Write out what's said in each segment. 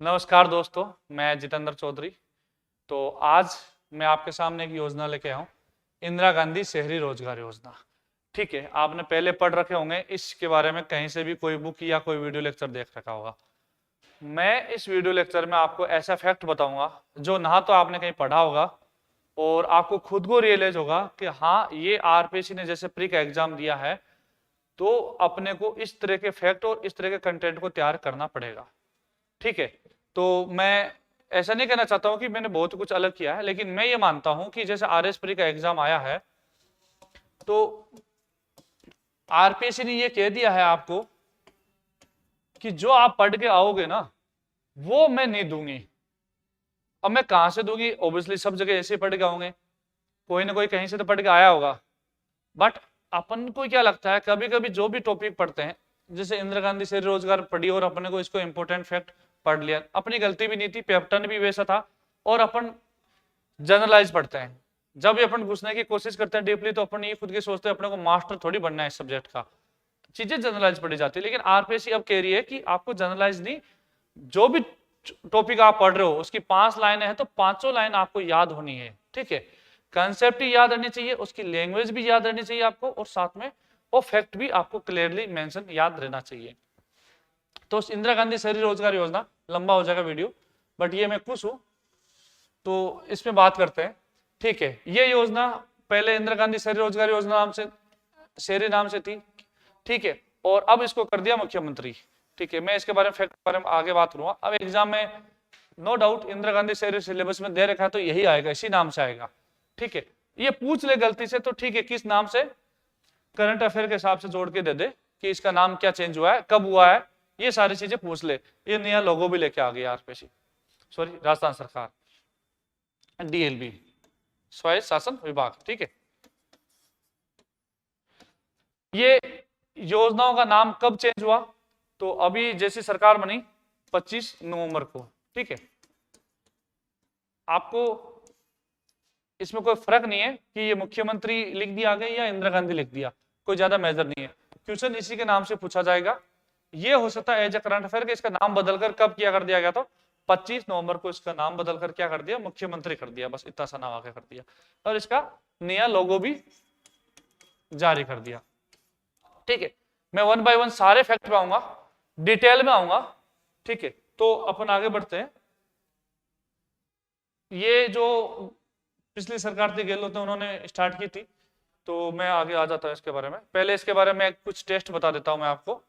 नमस्कार दोस्तों, मैं जितेंद्र चौधरी। तो आज मैं आपके सामने एक योजना लेके आया हूँ, इंदिरा गांधी शहरी रोजगार योजना। ठीक है, आपने पहले पढ़ रखे होंगे इसके बारे में, कहीं से भी कोई बुक या कोई वीडियो लेक्चर देख रखा होगा। मैं इस वीडियो लेक्चर में आपको ऐसा फैक्ट बताऊंगा जो ना तो आपने कहीं पढ़ा होगा और आपको खुद को रियलाइज होगा कि हाँ, ये आरपीएससी ने जैसे प्री का एग्जाम दिया है तो अपने को इस तरह के फैक्ट और इस तरह के कंटेंट को तैयार करना पड़ेगा। ठीक है, तो मैं ऐसा नहीं कहना चाहता हूं कि मैंने बहुत कुछ अलग किया है, लेकिन मैं ये मानता हूं कि जैसे आरएस प्री का एग्जाम आया है तो आरपीएससी ने ये कह दिया है आपको कि जो आप पढ़ के आओगे ना वो मैं नहीं दूंगी। अब मैं कहां से दूंगी? ऑब्वियसली सब जगह ऐसे पढ़ के आओगे, कोई ना कोई कहीं से तो पढ़ के आया होगा। बट अपन को क्या लगता है, कभी कभी जो भी टॉपिक पढ़ते हैं, जैसे इंदिरा गांधी शहरी रोजगार पढ़ी और अपने को इसको इंपॉर्टेंट फैक्ट पढ़ लिया, अपनी गलती भी नहीं थी, पैटर्न भी वैसा था, और अपन जनरलाइज पढ़ते हैं। जब भी अपन घुसने की कोशिश करते हैं डीपली तो अपन ये खुद के सोचते हैं अपने को मास्टर थोड़ी बनना है इस सब्जेक्ट का, चीजें जनरलाइज पढ़ी जाती है। लेकिन आरपीएससी अब कह रही है कि आपको जनरलाइज नहीं, जो भी टॉपिक आप पढ़ रहे हो उसकी 5 लाइनें हैं तो 5 लाइन आपको याद होनी है। ठीक है, कंसेप्ट ही याद रहनी चाहिए, उसकी लैंग्वेज भी याद रहनी चाहिए आपको, और साथ में वो फैक्ट भी आपको क्लियरली मेंशन याद रहना चाहिए। तो इंदिरा गांधी शहरी रोजगार योजना, लंबा हो जाएगा वीडियो, बट ये मैं खुश हूं तो इसमें बात करते हैं। ठीक है, ये योजना पहले इंदिरा गांधी शहरी रोजगार योजना नाम से, शहरी नाम से थी। ठीक है, और अब इसको कर दिया मुख्यमंत्री। ठीक है, मैं इसके बारे में फैक्ट के बारे में आगे बात करूंगा। अब एग्जाम में नो डाउट इंदिरा गांधी शहरी सिलेबस में दे रखा है तो यही आएगा, इसी नाम से आएगा। ठीक है, ये पूछ ले गलती से तो ठीक है, किस नाम से, करंट अफेयर के हिसाब से जोड़ के दे दे कि इसका नाम क्या चेंज हुआ है, कब हुआ है, ये सारी चीजें पूछ ले। ये नया लोगो भी लेके आ गया आरपीएससी, सॉरी राजस्थान सरकार, डीएलबी, स्वायत्त शासन विभाग। ठीक है, ये योजनाओं का नाम कब चेंज हुआ? तो अभी जैसी सरकार बनी 25 नवंबर को। ठीक है, आपको इसमें कोई फर्क नहीं है कि ये मुख्यमंत्री लिख दिया आगे या इंदिरा गांधी लिख दिया, कोई ज्यादा मेजर नहीं है। क्वेश्चन इसी के नाम से पूछा जाएगा। ये हो सकता है एज ए करंट अफेयर के इसका नाम बदलकर कब किया कर दिया गया, तो 25 नवंबर को इसका नाम बदलकर क्या कर दिया, मुख्यमंत्री कर दिया, बस इतना सा नाम आगे कर दिया, और इसका नया लोगो भी जारी कर दिया। ठीक है, मैं 1 बाय 1 सारे फैक्ट में आऊंगा, डिटेल में आऊंगा। ठीक है, तो अपन आगे बढ़ते हैं। ये जो पिछली सरकार थी गहलोत ने, उन्होंने स्टार्ट की थी, तो मैं आगे आ जाता हूं इसके बारे में। पहले इसके बारे में कुछ टेस्ट बता देता हूं मैं आपको।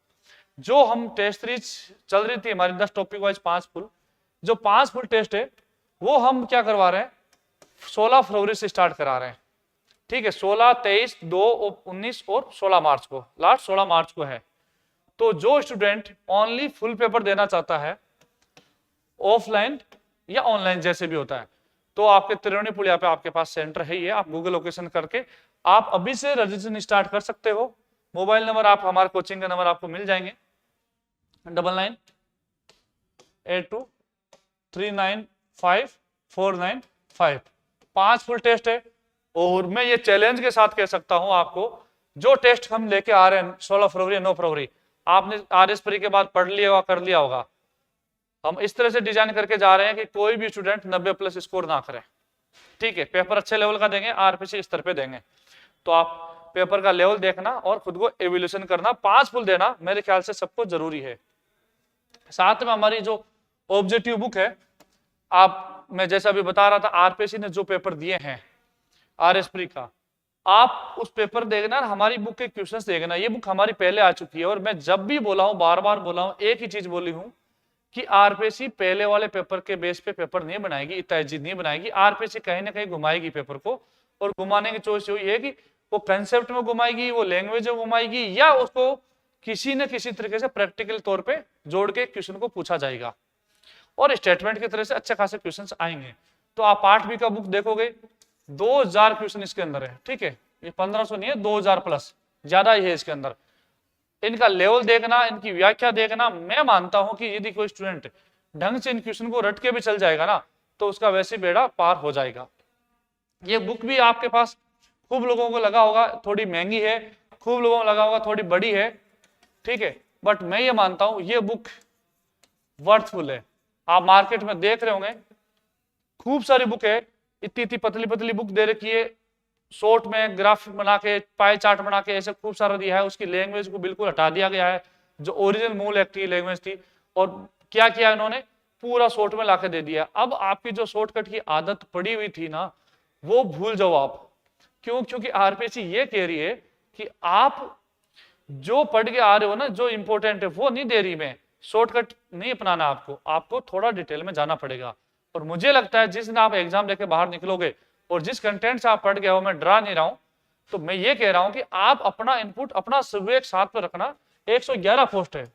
जो हम टेस्ट सीरीज चल रही थी हमारी 10 टॉपिक वाइज 5 फुल, जो 5 फुल टेस्ट है वो हम क्या करवा रहे हैं, 16 फरवरी से स्टार्ट करा रहे हैं। ठीक है, 16, 23, 2, 19 और 16 मार्च को, लास्ट 16 मार्च को है। तो जो स्टूडेंट ओनली फुल पेपर देना चाहता है, ऑफलाइन या ऑनलाइन जैसे भी होता है, तो आपके त्रिवेणी पुलिया पे आपके पास सेंटर है, ये आप गूगल लोकेशन करके आप अभी से रजिस्ट्रेशन स्टार्ट कर सकते हो। मोबाइल नंबर आप, हमारे कोचिंग का नंबर आपको मिल जाएंगे, 9982395495। 5 फुल टेस्ट है, और मैं ये चैलेंज के साथ कह सकता हूं आपको, जो टेस्ट हम लेके आ रहे हैं 16 फरवरी 9 फरवरी, आपने आरएस प्री के बाद पढ़ लिया होगा, कर लिया होगा। हम इस तरह से डिजाइन करके जा रहे हैं कि कोई भी स्टूडेंट 90+ स्कोर ना करे। ठीक है, पेपर अच्छे लेवल का देंगे, आरपीएससी स्तर पे देंगे, तो आप पेपर का लेवल देखना और खुद को एवल्यूशन करना, 5 फुल देना मेरे ख्याल से सबको जरूरी है। साथ में हमारी जो ऑब्जेक्टिव बुक है, आप, मैं जैसा अभी बता रहा था, आरपीएससी ने जो पेपर दिए हैं आरएस प्री का, आप उस पेपर देखना, हमारी बुक के क्वेश्चंस देखना। ये बुक हमारी पहले आ चुकी है, और मैं जब भी बोला हूं, बार बार बोला हूं, एक ही चीज बोली हूं कि आरपीएससी पहले वाले पेपर के बेस पे पेपर नहीं बनाएगी, इतना इजी नहीं बनाएगी। आरपीएससी कहीं ना कहीं घुमाएगी पेपर को, और घुमाने की चॉइस यही है कि वो कंसेप्ट में घुमाएगी, वो लैंग्वेज में घुमाएगी, या उसको किसी न किसी तरीके से प्रैक्टिकल तौर पे जोड़ के क्वेश्चन को पूछा जाएगा, और स्टेटमेंट की तरह से अच्छे खासे क्वेश्चन आएंगे। तो आप 8वीं का बुक देखोगे, 2000 क्वेश्चन इसके अंदर है। ठीक है, ये 1500 नहीं है, 2000+ ज्यादा ही है इसके अंदर। इनका लेवल देखना, इनकी व्याख्या देखना। मैं मानता हूं कि यदि कोई स्टूडेंट ढंग से इन क्वेश्चन को रट के भी चल जाएगा ना, तो उसका वैसे बेड़ा पार हो जाएगा। ये बुक भी आपके पास खूब लोगों को लगा होगा थोड़ी महंगी है, खूब लोगों को लगा होगा थोड़ी बड़ी है। ठीक है, बट मैं ये मानता हूं ये बुक वर्थफुल है। आप मार्केट में देख रहे होंगे खूब सारी बुक है, इतनी इतनी पतली पतली बुक दे रखी है, शॉर्ट में ग्राफ बना के पाई चार्ट बना के ऐसे खूब सारा दिया है, उसकी लैंग्वेज को बिल्कुल हटा दिया गया है जो ओरिजिनल मूल एक्टिव लैंग्वेज थी, और क्या किया इन्होंने, पूरा शॉर्ट में लाके दे दिया। अब आपकी जो शॉर्टकट की आदत पड़ी हुई थी ना, वो भूल जाओ आप। क्यों? क्योंकि आरपीसी ये कह रही है कि आप जो पढ़ के आ रहे हो ना, जो इंपॉर्टेंट है वो नहीं दे रही मैं, शॉर्टकट नहीं अपनाना आपको, आपको थोड़ा डिटेल में जाना पड़ेगा। और मुझे लगता है जिस दिन आप एग्जाम लेके बाहर निकलोगे और जिस कंटेंट से आप पढ़ गए हो, मैं डरा नहीं रहा हूं, तो मैं ये कह रहा हूं कि आप अपना इनपुट अपना विवेक साथ में रखना। 111 पोस्ट है,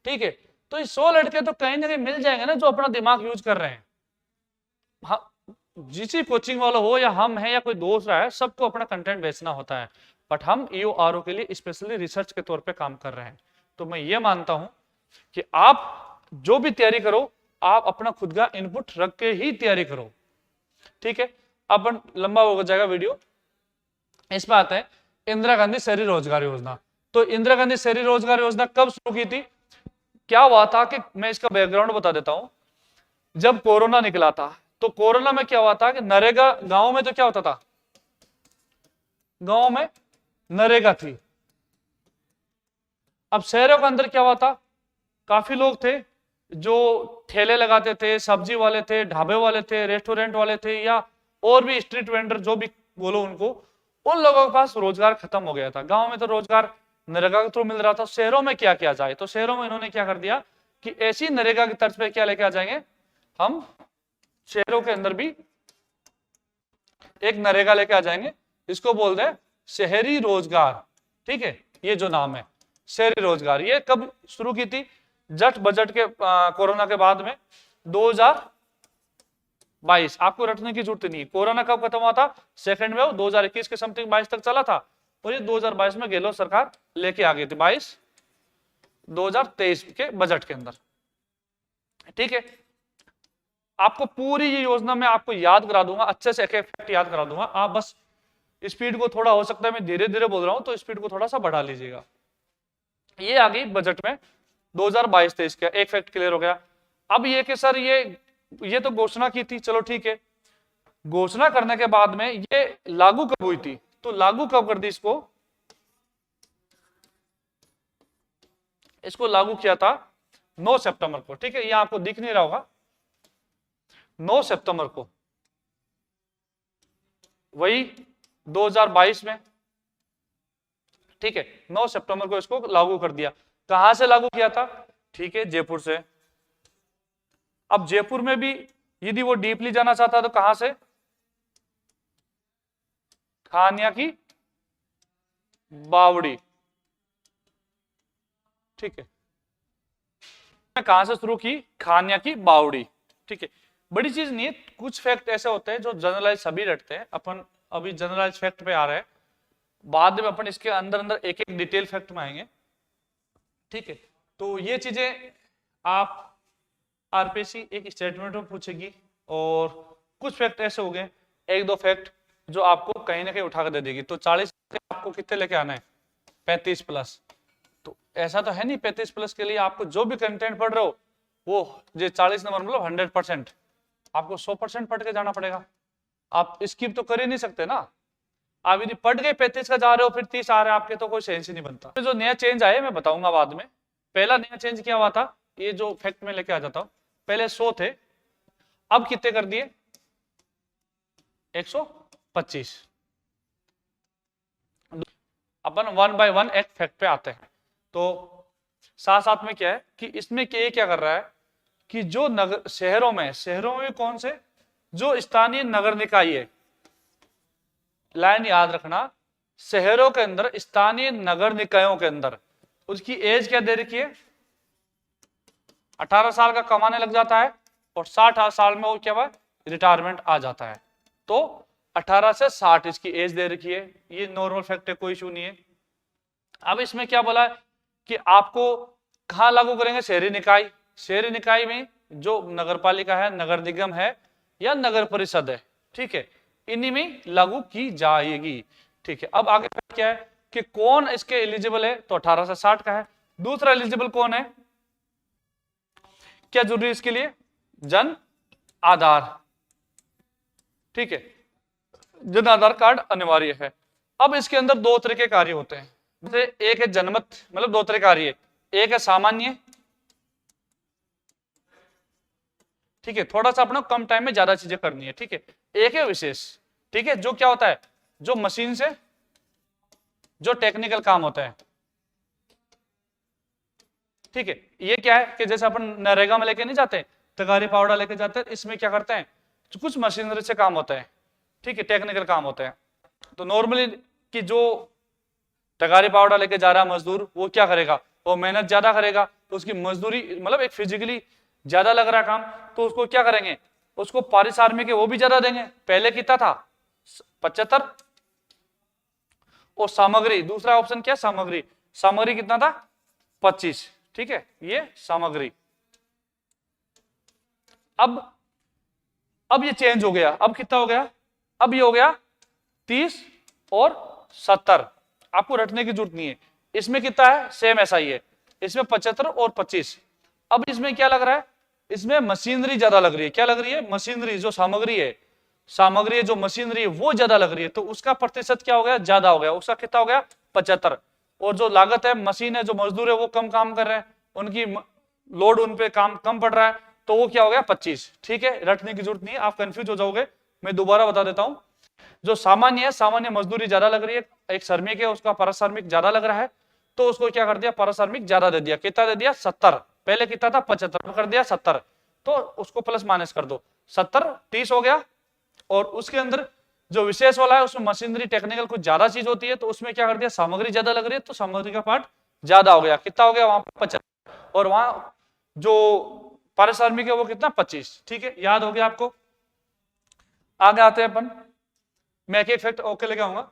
ठीक है, तो ये 100 लड़के तो कहीं ना कहीं मिल जाएंगे ना जो अपना दिमाग यूज कर रहे हैं। हाँ, जिस कोचिंग वाला हो या हम हैं या कोई दोस्त रहा है, सबको अपना कंटेंट बेचना होता है, बट हम ईओआरओ के लिए स्पेशली रिसर्च के तौर पे काम कर रहे हैं। तो मैं ये मानता हूं कि आप जो भी तैयारी करो, आप अपना खुद का इनपुट रख के ही तैयारी करो, ठीक है। अपन लंबा हो जाएगा वीडियो, इस पर आते हैं। इंदिरा गांधी शहरी रोजगार योजना। तो इंदिरा गांधी शहरी रोजगार योजना कब शुरू की थी? क्या हुआ था कि मैं इसका बैकग्राउंड बता देता हूं। जब कोरोना निकला था, तो कोरोना में क्या हुआ था कि नरेगा, गांव में तो क्या होता था, गांव में नरेगा थी। अब शहरों के अंदर क्या हुआ था, काफी लोग थे जो ठेले लगाते थे, सब्जी वाले थे, ढाबे वाले थे, रेस्टोरेंट वाले थे, या और भी स्ट्रीट वेंडर जो भी बोलो उनको, उन लोगों के पास रोजगार खत्म हो गया था। गांव में तो रोजगार नरेगा के थ्रू मिल रहा था, शहरों में क्या किया जाए, तो शहरों में इन्होंने क्या कर दिया कि ऐसी नरेगा की तर्ज पे क्या लेके आ जाएंगे, हम शहरों के अंदर भी एक नरेगा लेके आ जाएंगे, इसको बोल दे शहरी रोजगार, ठीक है। ये जो नाम है शहरी रोजगार, ये कब शुरू की थी, जस्ट बजट के कोरोना के बाद में 2022। आपको रटने की जरूरत नहीं, कोरोना कब खत्म हुआ था, सेकंड वेव 2021 के समथिंग 22 तक चला था, और ये 2022 में गहलोत सरकार लेके आ गई थी, 2023 के बजट के अंदर, ठीक है। आपको पूरी ये योजना में आपको याद करा दूंगा, अच्छे से एक एक फैक्ट याद करा दूंगा, आप बस स्पीड को थोड़ा, हो सकता है मैं धीरे धीरे बोल रहा हूं तो स्पीड को थोड़ा सा बढ़ा लीजिएगा। ये आ गई बजट में 2022-23 का, एक फैक्ट क्लियर हो गया। अब ये कि सर ये तो घोषणा की थी, चलो ठीक है, घोषणा करने के बाद में ये लागू कब हुई थी, तो लागू कब कर दी इसको लागू किया था 9 सितंबर को, ठीक है। ये आपको दिख नहीं रहा होगा, 9 सितंबर को, वही 2022 में, ठीक है, 9 सितंबर को इसको लागू कर दिया। कहां से लागू किया था, ठीक है, जयपुर से। अब जयपुर में भी यदि वो डीपली जाना चाहता तो कहां से, खानिया की बावड़ी, ठीक है। कहां से शुरू की, खानिया की बावड़ी, ठीक है। बड़ी चीज नहीं है, कुछ फैक्ट ऐसे होते हैं जो जनरलाइज सभी रटते हैं, अपन अभी जनरलाइज फैक्ट पे आ रहे हैं, बाद में अपन इसके अंदर अंदर एक एक डिटेल फैक्ट में आएंगे, ठीक है। तो ये चीजें आप आरपीसी एक स्टेटमेंट में पूछेगी, और कुछ फैक्ट ऐसे हो गए, एक दो फैक्ट जो आपको कहीं ना कहीं उठा कर दे देगी। तो 40 आपको कितने लेके आना है, 35 प्लस। तो ऐसा तो है नहीं 35 प्लस के लिए आपको जो भी कंटेंट पढ़ रहे हो वो जो 40 नंबर मतलब 100%, आपको 100% पढ़ के जाना पड़ेगा। आप स्किप तो कर ही नहीं सकते ना, आप यदि पढ़ गए 35 का जा रहे हो फिर 30 आ रहे हैं आपके, तो कोई सेंस ही नहीं बनता। तो जो नया चेंज आए मैं बताऊंगा बाद में। पहला नया चेंज क्या हुआ था, ये जो फैक्ट में लेके आ जाता हूं, पहले 100 थे, अब कितने कर दिए, 125। अपन 1 बाय 1 एक फैक्ट पे आते हैं। तो साथ साथ में क्या है कि इसमें क्या कर रहा है कि जो नगर शहरों में कौन से, जो स्थानीय नगर निकाय है, लाइन याद रखना, शहरों के अंदर स्थानीय नगर निकायों के अंदर उसकी एज क्या दे रखी है, 18 साल का कमाने लग जाता है, और 60 साल में वो क्या हुआ, रिटायरमेंट आ जाता है। तो 18 से 60 इसकी एज दे रखी है, ये नॉर्मल फैक्ट है, कोई इशू नहीं है। अब इसमें क्या बोला है कि आपको कहां लागू करेंगे, शहरी निकाय। शहरी निकाय में जो नगर पालिका है, नगर निगम है या नगर परिषद है, ठीक है, इन्हीं में लागू की जाएगी, ठीक है। अब आगे क्या है कि कौन इसके एलिजिबल है, तो 18 से 60 का है। दूसरा एलिजिबल कौन है क्या जरूरी है इसके लिए? जन आधार, ठीक है, जन आधार कार्ड अनिवार्य है। अब इसके अंदर दो तरह के कार्य होते हैं, जैसे एक है जनमत, मतलब दो तरह के कार्य, एक है सामान्य, ठीक है, थोड़ा सा अपना कम टाइम में ज्यादा चीजें करनी है, ठीक है, एक है विशेष, ठीक है, जो क्या होता है, जो मशीन से जो टेक्निकल काम होता है, ठीक है। ये क्या है कि जैसे अपन नरेगा में लेके नहीं जाते, तगारी पावड़ा लेके जाते हैं, इसमें क्या करते हैं, कुछ मशीनरी से काम होता है, ठीक है, टेक्निकल काम होता है। तो नॉर्मली कि जो तगारी पावड़ा लेके जा रहा है मजदूर, वो क्या करेगा, वो मेहनत ज्यादा करेगा, तो उसकी मजदूरी मतलब एक फिजिकली ज्यादा लग रहा है काम, तो उसको क्या करेंगे, उसको पारिश्रमिक वो भी ज्यादा देंगे। पहले कितना था 75, और सामग्री, दूसरा ऑप्शन क्या, सामग्री, सामग्री कितना था 25, ठीक है, ये सामग्री। अब ये चेंज हो गया, अब कितना हो गया, अब ये हो गया 30 और 70, आपको रटने की जरूरत नहीं है। इसमें कितना है, सेम ऐसा ही है, इसमें 75 और 25। अब इसमें क्या लग रहा है, इसमें मशीनरी ज्यादा लग रही है, क्या लग रही है, मशीनरी, जो सामग्री है, सामग्री है, जो मशीनरी है वो ज्यादा लग रही है, तो उसका प्रतिशत क्या हो गया, ज्यादा हो गया, उसका कितना हो गया 75। और जो लागत है, मशीन है, जो मजदूर है वो कम काम कर रहे हैं, उनकी लोड उन पे काम कम पड़ रहा है, तो वो क्या हो गया 25, ठीक है, रटने की जरूरत नहीं है, आप कंफ्यूज हो जाओगे, मैं दोबारा बता देता हूं। जो सामान्य है, सामान्य मजदूरी ज्यादा लग रही है, एक श्रमिक है उसका पारिश्रमिक ज्यादा लग रहा है, तो उसको क्या कर दिया, पारिश्रमिक ज्यादा दे दिया, कितना दे दिया 70, पहले कितना था 75 कर दिया 70, तो उसको प्लस माइनस कर दो, 70 30 हो गया। और उसके अंदर जो विशेष वाला है उसमें मशीनरी टेक्निकल कुछ ज्यादा चीज होती है, तो उसमें क्या कर दिया, सामग्री ज्यादा लग रही है, तो सामग्री का पार्ट ज्यादा हो गया, कितना हो गया वहां 75, और वहां जो पारिश्रमिक है वो कितना 25, ठीक है, याद हो गया आपको। आगे आते हैं अपन, मैं एक एक फैक्ट ओके लेके आऊंगा,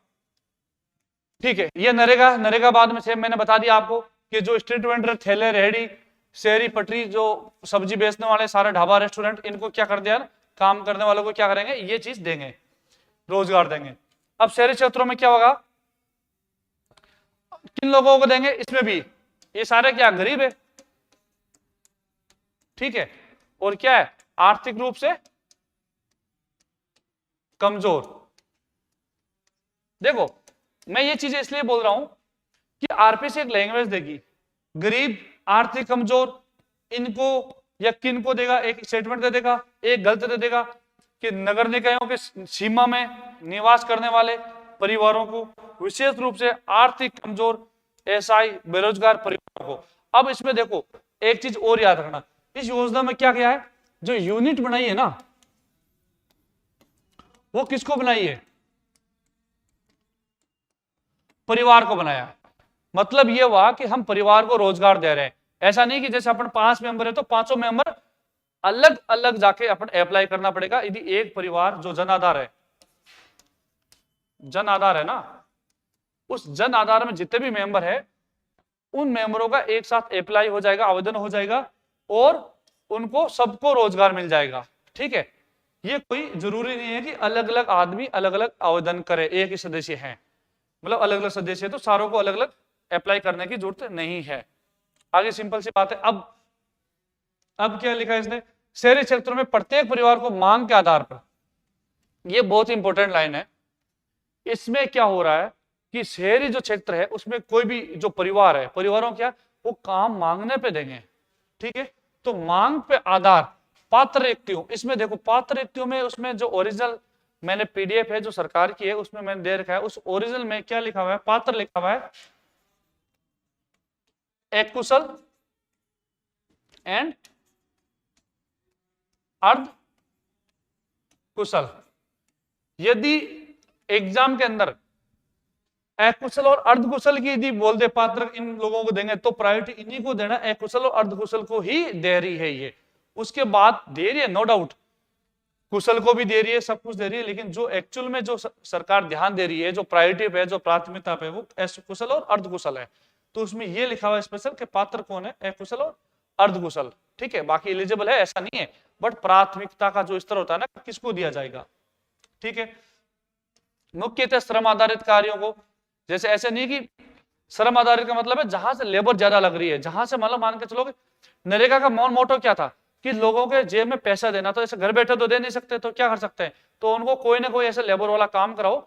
ठीक है। ये नरेगा, नरेगा बाद में से मैंने बता दिया आपको कि जो स्ट्रीट वेंडर, ठेले, रेहड़ी, शहरी पटरी, जो सब्जी बेचने वाले, सारे ढाबा रेस्टोरेंट, इनको क्या कर दिया, काम करने वालों को क्या करेंगे, ये चीज देंगे, रोजगार देंगे। अब शहरी क्षेत्रों में क्या होगा, किन लोगों को देंगे, इसमें भी ये सारे क्या गरीब है, ठीक है, और क्या है, आर्थिक रूप से कमजोर। देखो मैं ये चीजें इसलिए बोल रहा हूं कि आरपीसी एक लैंग्वेज देगी, गरीब, आर्थिक कमजोर, इनको या किन को देगा, एक स्टेटमेंट दे देगा, एक गलत दे देगा कि नगर निकायों के सीमा में निवास करने वाले परिवारों को, विशेष रूप से आर्थिक कमजोर, एसआई, बेरोजगार परिवारों को। अब इसमें देखो एक चीज और याद रखना, इस योजना में क्या किया है, जो यूनिट बनाई है ना, वो किसको बनाई है, परिवार को बनाया। मतलब ये हुआ कि हम परिवार को रोजगार दे रहे हैं, ऐसा नहीं कि जैसे अपन 5 मेंबर है तो 5 मेंबर अलग अलग जाके अपन अप्लाई करना पड़ेगा। यदि एक परिवार जो जन आधार है, जन आधार है ना, उस जन आधार में जितने भी मेंबर है उन मेंबरों का एक साथ अप्लाई हो जाएगा, आवेदन हो जाएगा, और उनको सबको रोजगार मिल जाएगा, ठीक है। ये कोई जरूरी नहीं है कि अलग अलग आदमी अलग अलग आवेदन करे, एक ही सदस्य है, मतलब अलग अलग सदस्य है तो सारों को अलग अलग अप्लाई करने की जरूरत नहीं है। आगे सिंपल सी बात है। अब क्या लिखा है इसने, शहरी क्षेत्रों में प्रत्येक परिवार को मांग के आधार पर, यह बहुत इंपॉर्टेंट लाइन है। इसमें क्या हो रहा है कि शहरी जो क्षेत्र है उसमें कोई भी जो परिवार है, परिवारों क्या वो काम मांगने पे देंगे, ठीक है। तो मांग पे आधार पात्र व्यक्तियों, इसमें देखो पात्र व्यक्तियों में उसमें जो ओरिजिनल मैंने पीडीएफ है जो सरकार की है उसमें मैंने दे रखा है, उस ओरिजिनल में क्या लिखा हुआ है, पात्र लिखा हुआ है एक कुशल एंड अर्ध कुशल। यदि एग्जाम के अंदर अकुशल और अर्धकुशल की यदि बोल दे पात्र इन लोगों को देंगे तो प्रायोरिटी इन्हीं को देना, अकुशल और अर्धकुशल को ही दे रही है ये। उसके बाद दे रही है नो डाउट, कुशल को भी दे रही है, सब कुछ दे रही है, लेकिन जो एक्चुअल में जो सरकार ध्यान दे रही है, जो प्रायोरिटी पे है, जो प्राथमिकता पे, वो कुशल और अर्धकुशल है। तो उसमें ये लिखा हुआ है स्पेशल कि पात्र कौन है, अकुशल और अर्धकुशल, ठीक है। बाकी एलिजिबल है ऐसा नहीं है, बट प्राथमिकता का जो स्तर होता है ना, किसको दिया जाएगा, ठीक है। मुख्यतः श्रम आधारित कार्यों को, जैसे ऐसे नहीं कि श्रम आधारित का मतलब है जहां से लेबर ज्यादा लग रही है, जहां से मतलब मान के चलोगे नरेगा का मोटो क्या था, कि लोगों के जेब में पैसा देना, तो ऐसे घर बैठे तो दे नहीं सकते, तो क्या कर सकते हैं, तो उनको कोई ना कोई ऐसे लेबर वाला काम कराओ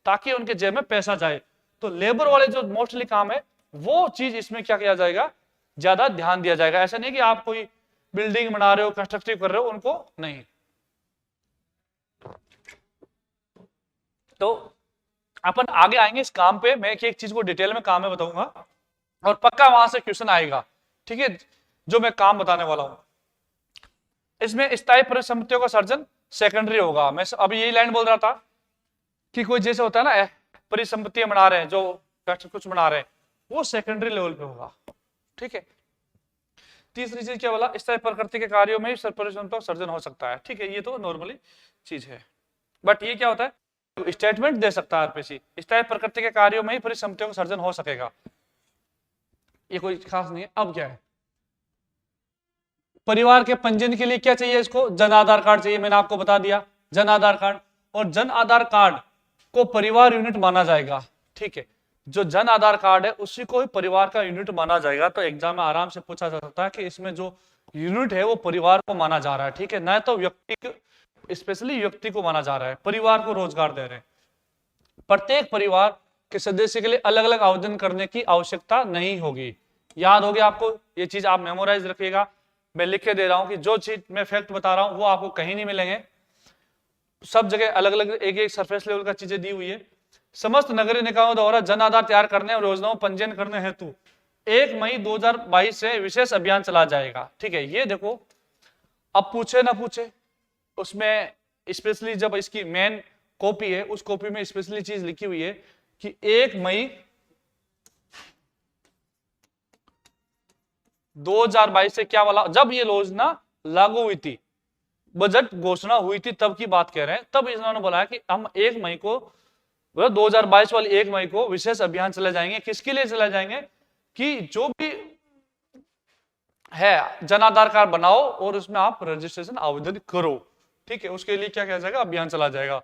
ताकि उनके जेब में पैसा जाए। तो लेबर वाले जो मोस्टली काम है वो चीज इसमें क्या किया जाएगा, ज्यादा ध्यान दिया जाएगा। ऐसा नहीं कि आप कोई बिल्डिंग बना रहे हो, कंस्ट्रक्टिव कर रहे हो, उनको नहीं। तो अपन आगे आएंगे इस काम पे, मैं एक चीज को डिटेल में काम में बताऊंगा और पक्का वहां से क्वेश्चन आएगा, ठीक है, जो मैं काम बताने वाला हूं। इसमें स्थायी परिसंपत्तियों का सर्जन सेकेंडरी होगा। मैं अभी यही लाइन बोल रहा था कि कोई जैसे होता है ना परिसंपत्तियां बना रहे हैं, जो कुछ बना रहे हैं, वो सेकेंडरी लेवल पे होगा, ठीक है। तीसरी चीज क्या बोला, स्थायी प्रकृति के कार्यों में ही परिसंपत्तियों का सर्जन हो सकता है, ठीक है, ये तो नॉर्मली चीज है। बट ये क्या होता है, स्टेटमेंट दे सकता है आरपीसी, स्थायी प्रकृति के कार्यों में ही परिसंपत्तियों का सर्जन हो सकेगा, ये कोई खास नहीं है। अब क्या है, परिवार के पंजीयन के लिए क्या चाहिए, इसको जन आधार कार्ड चाहिए, मैंने आपको बता दिया, जन आधार कार्ड। और जन आधार कार्ड को परिवार यूनिट माना जाएगा, ठीक है, जो जन आधार कार्ड है उसी को ही परिवार का यूनिट माना जाएगा। तो एग्जाम में आराम से पूछा जा सकता है कि इसमें जो यूनिट है वो परिवार को माना जा रहा है, ठीक है, न तो व्यक्ति, स्पेशली व्यक्ति को माना जा रहा है, परिवार को रोजगार दे रहे हैं। प्रत्येक परिवार के सदस्य के लिए अलग अलग आवेदन करने की आवश्यकता नहीं होगी। याद होगी आपको, ये चीज आप मेमोराइज रखिएगा, मैं लिख के दे रहा हूं कि जो चीज मैं फैक्ट बता रहा हूं वो आपको कहीं नहीं मिलेंगे, सब जगह अलग अलग एक एक सरफेस लेवल का चीजें दी हुई है। समस्त नगरीय निकायों द्वारा जन आधार तैयार करने और योजनाओं पंजीयन करने हेतु 1 मई 2022 से विशेष अभियान चला जाएगा, ठीक है। ये देखो, अब पूछे ना पूछे, उसमें स्पेशली जब इसकी मेन कॉपी है उस कॉपी में स्पेशली चीज लिखी हुई है कि 1 मई 2022 से क्या वाला, जब ये योजना लागू हुई थी, बजट घोषणा हुई थी, तब की बात कह रहे हैं। तब इन्होंने बोला कि हम 1 मई को 2022 वाली 1 मई को विशेष अभियान चले जाएंगे। किसके लिए चले जाएंगे, कि जो भी है जन आधार कार्ड बनाओ और उसमें आप रजिस्ट्रेशन आवेदन करो, ठीक है, उसके लिए क्या किया जाएगा, अभियान चला जाएगा।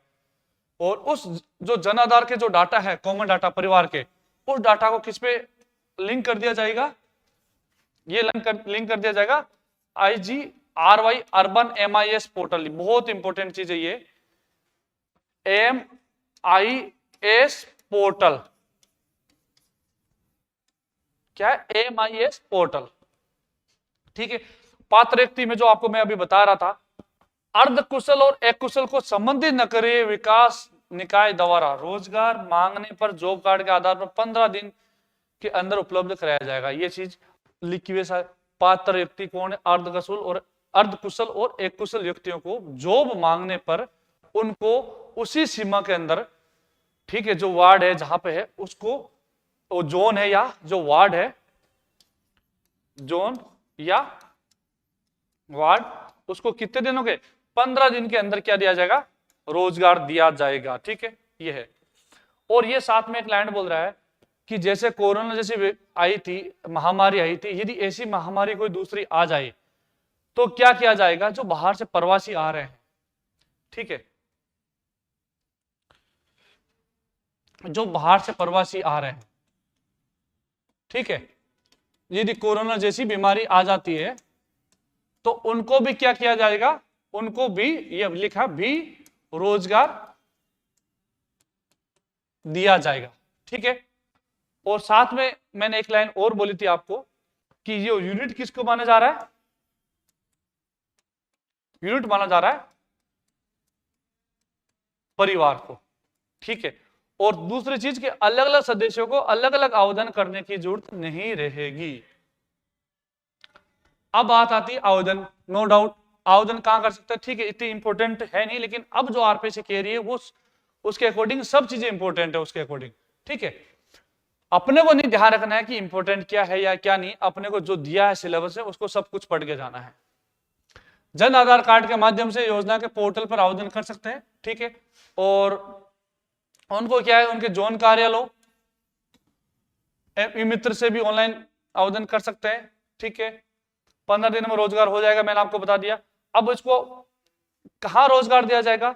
और उस जो जन आधार के जो डाटा है, कॉमन डाटा परिवार के, उस डाटा को किस पे लिंक कर दिया जाएगा, ये लिंक कर दिया जाएगा IGRY अर्बन MIS पोर्टल। बहुत इंपॉर्टेंट चीज है ये, MIS पोर्टल, क्या है, MIS पोर्टल, ठीक है। पात्र व्यक्ति में जो आपको मैं अभी बता रहा था, अर्धकुशल और अकुशल को संबंधित नगरीय विकास निकाय द्वारा रोजगार मांगने पर जॉब कार्ड के आधार पर 15 दिन के अंदर उपलब्ध कराया जाएगा। ये चीज लिखी हुई है। पात्र व्यक्ति कौन है, अर्धकुशल और अकुशल व्यक्तियों को जॉब मांगने पर उनको उसी सीमा के अंदर, ठीक है, जो वार्ड है जहां पे है उसको, वो जोन है या जो वार्ड है, जोन या वार्ड, उसको कितने दिनों के, 15 दिन के अंदर क्या दिया जाएगा, रोजगार दिया जाएगा, ठीक है, ये है। और ये साथ में एक लाइन बोल रहा है कि जैसे कोरोना जैसी आई थी, महामारी आई थी, यदि ऐसी महामारी कोई दूसरी आ जाए तो क्या किया जाएगा, जो बाहर से प्रवासी आ रहे हैं, ठीक है, जो बाहर से प्रवासी आ रहे हैं, ठीक है, यदि कोरोना जैसी बीमारी आ जाती है तो उनको भी क्या किया जाएगा, उनको भी, ये लिखा भी, रोजगार दिया जाएगा, ठीक है। और साथ में मैंने एक लाइन और बोली थी आपको कि ये यूनिट किसको माना जा रहा है, यूनिट माना जा रहा है परिवार को, ठीक है। और दूसरी चीज के अलग अलग सदस्यों को अलग अलग आवेदन करने की जरूरत नहीं रहेगी। अब बात आती है आवेदन, नो डाउट आवेदन कहां कर सकते हैं, ठीक है, इतनी इंपॉर्टेंट है नहीं, लेकिन अब जो आरपीसी कह रही है वो उसके अकॉर्डिंग सब चीजें इंपॉर्टेंट है उसके अकॉर्डिंग, ठीक है। अपने को नहीं ध्यान रखना है कि इंपॉर्टेंट क्या है या क्या नहीं, अपने को जो दिया है सिलेबस है उसको सब कुछ पढ़ के जाना है। जन आधार कार्ड के माध्यम से योजना के पोर्टल पर आवेदन कर सकते हैं, ठीक है। और उनको क्या है, उनके जोन कार्यालय मित्र से भी ऑनलाइन आवेदन कर सकते हैं, ठीक है। 15 दिन में रोजगार हो जाएगा, मैंने आपको बता दिया। अब इसको कहां रोजगार दिया जाएगा,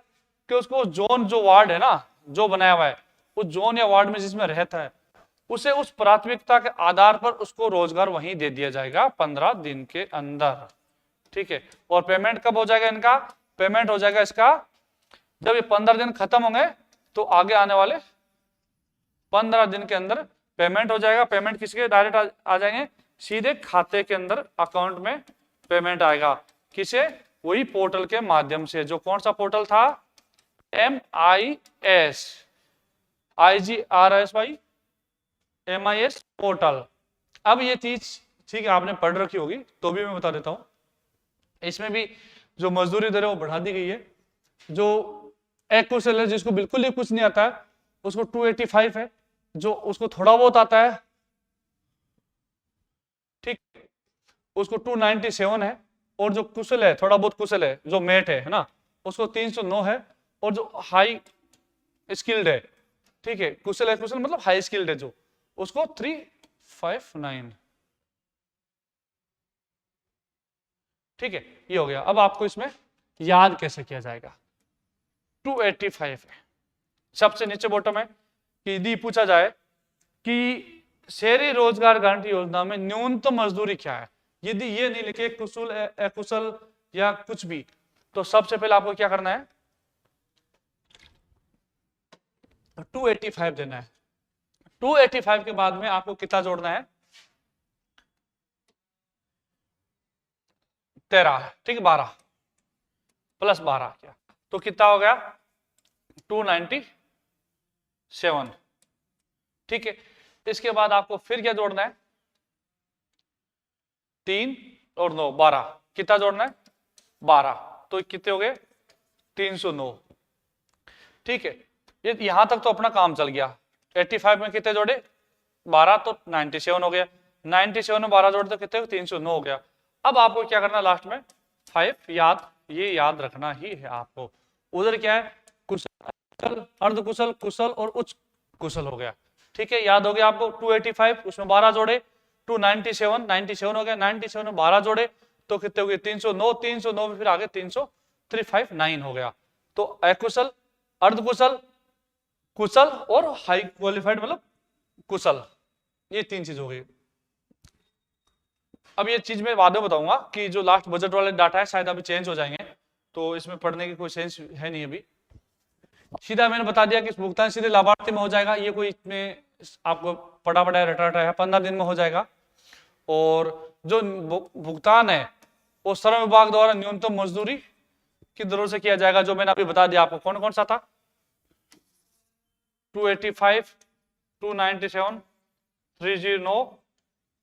कि उसको जोन, जो वार्ड है ना जो बनाया हुआ है, उस जोन या वार्ड में जिसमें रहता है उसे उस प्राथमिकता के आधार पर उसको रोजगार वहीं दे दिया जाएगा 15 दिन के अंदर, ठीक है। और पेमेंट कब हो जाएगा इनका? पेमेंट हो जाएगा इसका जब ये 15 दिन खत्म होंगे, तो आगे आने वाले 15 दिन के अंदर पेमेंट हो जाएगा। पेमेंट किसके डायरेक्ट आ जाएंगे? सीधे खाते के अंदर, अकाउंट में पेमेंट आएगा। किसे? वही पोर्टल के माध्यम से। जो कौन सा पोर्टल था? MIS, IGRSY MIS portal. अब ये चीज ठीक है आपने पढ़ रखी होगी, तो भी मैं बता देता हूं। इसमें भी जो मजदूरी दर है वो बढ़ा दी गई है। जो एक्कुशल है, जिसको बिल्कुल ही कुछ नहीं आता है, उसको 285 है। जो उसको थोड़ा बहुत आता है, ठीक, उसको 297 है। और जो कुशल है, थोड़ा बहुत कुशल है, जो मेट है ना, उसको 309 है। और जो हाई स्किल्ड है, ठीक है, कुशल है, कुशल मतलब हाई स्किल्ड है, जो उसको 359। ठीक है, ये हो गया। अब आपको इसमें याद कैसे किया जाएगा? 285 है सबसे नीचे बॉटम है। कि यदि पूछा जाए कि शहरी रोजगार गारंटी योजना में न्यूनतम मजदूरी क्या है, यदि ये नहीं लिखे कुशल अकुशल या कुछ भी, तो सबसे पहले आपको क्या करना है? 285 देना है। 285 के बाद में आपको कितना जोड़ना है? 13, ठीक है, 12 प्लस 12 क्या, तो कितना हो गया? 297। ठीक है, इसके बाद आपको फिर क्या जोड़ना है? 3 और 9, 12। कितना जोड़ना है? 12। तो कितने हो गए? 309। ठीक है, ये यहां तक तो अपना काम चल गया। 85 में कितने जोड़े? 12, तो 97 हो गया। 97 में 12 जोड़े तो कितने? 309 हो गया। अब आपको क्या करना लास्ट में? 5 याद, ये याद रखना ही है आपको। उधर क्या है? कुशल, अर्धकुशल, कुशल और उच्च कुशल हो गया। ठीक है, याद हो गया आपको? 285, उसमें 12 जोड़े, 297, 97 हो गया। 97 में 12 जोड़े तो कितने हो गए? 309। 309 में फिर आगे 359 हो गया। तो अकुशल, अर्धकुशल, कुशल और हाई क्वालिफाइड मतलब कुशल, ये 3 चीज हो गई। अब ये चीज मैं बाद में बताऊंगा कि जो लास्ट बजट वाले डाटा है शायद अभी चेंज हो जाएंगे, तो इसमें पढ़ने की कोई सेंस है नहीं। अभी सीधा मैंने बता दिया कि भुगतान सीधे लाभार्थी में हो जाएगा। ये कोई इसमें आपको पढ़ा पढ़ा रटा है, 15 दिन में हो जाएगा। और जो भुगतान है वो श्रम विभाग द्वारा न्यूनतम मजदूरी की दरों से किया जाएगा, जो मैंने अभी बता दिया आपको। कौन कौन सा था? 285, 297, 309,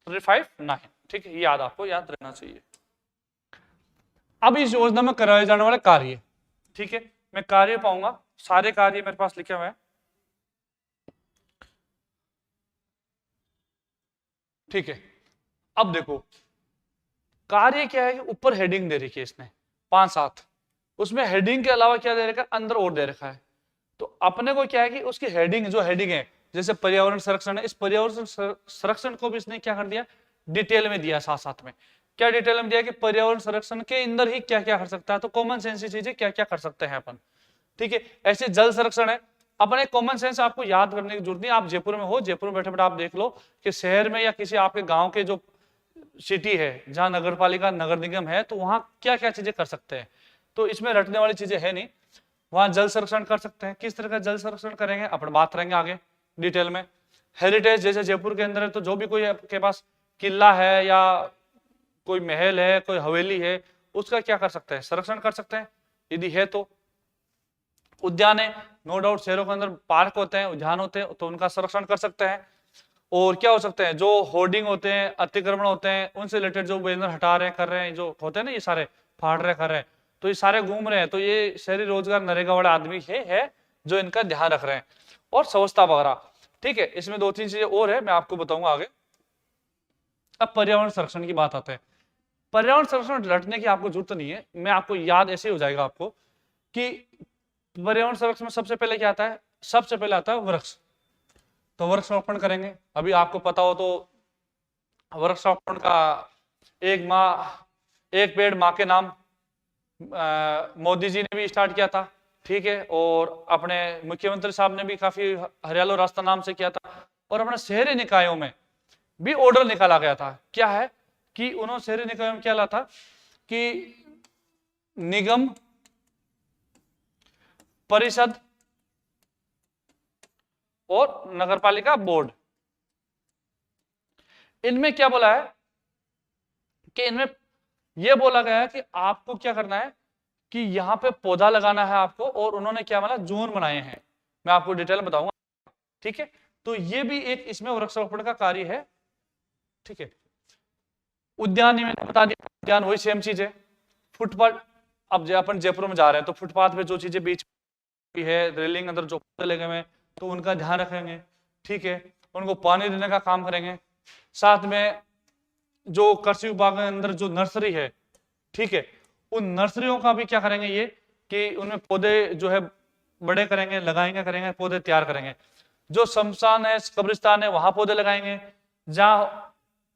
359। ठीक है, याद आपको याद रहना चाहिए। अब इस योजना में कराए जाने वाले कार्य, ठीक है, मैं कार्य पाऊंगा, सारे कार्य मेरे पास लिखे हुए हैं। ठीक है, अब देखो कार्य क्या है कि ऊपर हेडिंग दे रखी है इसने 5-7, उसमें हेडिंग के अलावा क्या दे रखा है? अंदर और दे रखा है। तो अपने को क्या है कि उसकी हेडिंग, जो हेडिंग है, जैसे पर्यावरण संरक्षण है, इस पर्यावरण संरक्षण को भी इसने क्या कर दिया? डिटेल में दिया। साथ साथ में क्या डिटेल में दिया कि पर्यावरण संरक्षण के अंदर ही क्या क्या कर सकता है। तो कॉमन सेंस चीजें क्या क्या कर सकते हैं अपन। ठीक है, ऐसे जल संरक्षण है, अपने कॉमन सेंस आपको याद करने की जरूरत नहीं। आप जयपुर में हो, जयपुर में बैठे बैठे आप देख लो कि शहर में या किसी आपके गांव के जो सिटी है, जहां नगर पालिका, नगर निगम है, तो वहां क्या क्या चीजें कर सकते हैं। तो इसमें रटने वाली चीजें है नहीं। वहां जल संरक्षण कर सकते हैं। किस तरह का जल संरक्षण करेंगे अपन बात करेंगे आगे डिटेल में। हेरिटेज, जैसे जयपुर के अंदर है, तो जो भी कोई आपके पास किला है या कोई महल है, कोई हवेली है, उसका क्या कर सकते हैं? संरक्षण कर सकते हैं यदि है तो। उद्यान है, नो डाउट शहरों के अंदर पार्क होते हैं, उद्यान होते हैं, तो उनका संरक्षण कर सकते हैं। और क्या हो सकते हैं? जो होर्डिंग होते हैं, अतिक्रमण होते हैं, उनसे रिलेटेड जो बैनर हटा रहे हैं, कर रहे हैं, जो होते हैं ना, ये सारे फाड़ रहे कर रहे हैं, तो ये सारे घूम रहे हैं, तो ये शहरी रोजगार नरेगा वाले आदमी है जो इनका ध्यान रख रहे हैं। और स्वच्छता वगैरह। ठीक है, इसमें 2-3 चीजें और है, मैं आपको बताऊंगा आगे। अब पर्यावरण संरक्षण की बात आते हैं। पर्यावरण संरक्षण रटने की आपको जरूरत नहीं है, मैं आपको याद ऐसे हो जाएगा आपको कि पर्यावरण संरक्षण में सबसे पहले क्या आता है? सबसे पहले आता है वृक्ष। तो वृक्षारोपण करेंगे। अभी आपको पता हो तो वृक्षारोपण का एक पेड़ माँ के नाम मोदी जी ने भी स्टार्ट किया था। ठीक है, और अपने मुख्यमंत्री साहब ने भी काफी हरियालो रास्ता नाम से किया था। और अपने शहरी निकायों में भी ऑर्डर निकाला गया था। क्या है कि उन्होंने शहरी निकायों में क्या ला था कि निगम, परिषद और नगरपालिका बोर्ड, इनमें क्या बोला है कि इनमें यह बोला गया है कि आपको क्या करना है कि यहां पे पौधा लगाना है आपको, और उन्होंने क्या बोला, जोन बनाए हैं, मैं आपको डिटेल में बताऊंगा। ठीक है, तो ये भी एक इसमें वृक्षारोपण का कार्य है। ठीक है, उद्यान मैंने बता दिया, उद्यान वही सेम चीज है। फुटपाथ, अब अपन जयपुर में जा रहे हैं तो फुटपाथ पे जो चीजें बीच में है, रेलिंग अंदर जो पौधे लगे हुए हैं, तो उनका ध्यान रखेंगे। ठीक है, उनको पानी देने का काम करेंगे। साथ में जो कृषि विभाग के अंदर जो नर्सरी है, ठीक है, उन नर्सरियों का भी क्या करेंगे ये कि उनमें पौधे जो है बड़े करेंगे, लगाएंगे, करेंगे, पौधे तैयार करेंगे। जो शमशान है, कब्रिस्तान है, वहां पौधे लगाएंगे। जहां